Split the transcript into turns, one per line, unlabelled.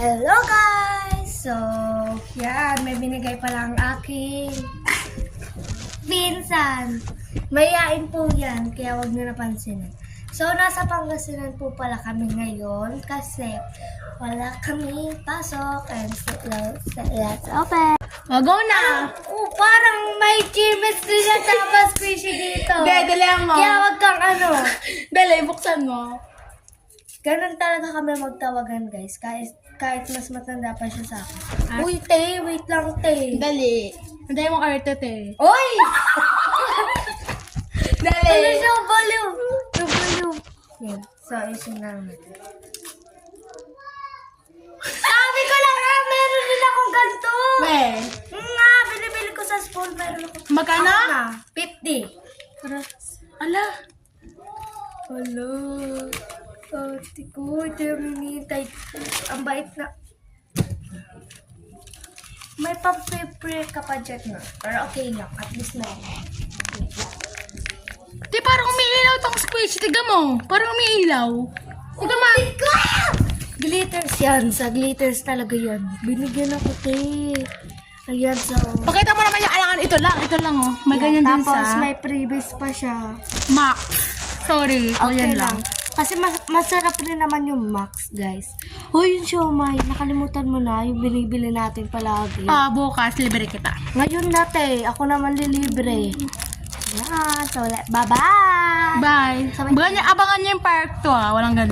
Hello guys! So, yan, may binigay pala ang aking pinsan. Mayayain po yan, kaya huwag nyo napansinin. So, nasa Pangasinan po pala kami ngayon kasi wala kami pasok and let's open.
Go na!
Parang may chemistry na tapos squishy dito.
Dalihan mo.
Kaya wag kang ano.
Dali, buksan mo.
Ganun talaga kami magtawagan guys. Kahit mas matanda pa siya sa akin.
Ah?
Uy, te, wait lang, te.
Dali. Hindi mo arte, te.
Oy!
Dali.
Ano siya, baliw? Baliw. Yan. So, isin na naman. Sabi ko lang nga, meron din akong ganito.
Weh.
Nga, binibili ko sa school. Meron ako.
Magkano?
Ako na, 50.
Ala.
Hello. Ate ko, ito yung hinihintay. Ang bait na. May pa-prepare ka pa dyan na. Pero okay lang. At least na.
Di, parang umiilaw tong squishy. Tiga mo. Parang umiilaw. Tiga ma.
Glitters yan. Sa glitters talaga yan. Binigyan ako, te. Ayan, so.
Pakita mo naman yung alangan. Ito lang, oh. May ganyan din
Tapos
sa
may previous pa siya.
Max. Sorry.
Okay
Yan
lang. Kasi masarap rin naman yung Max, guys. Hoy, yung siomay. Nakalimutan mo na yung binibili natin palagi.
Bukas, libre kita.
Ngayon dati, ako naman lilibre. Yan. So, bye-bye!
Bye.
Sabay-
Abangan niyo yung park to, Walang ganun.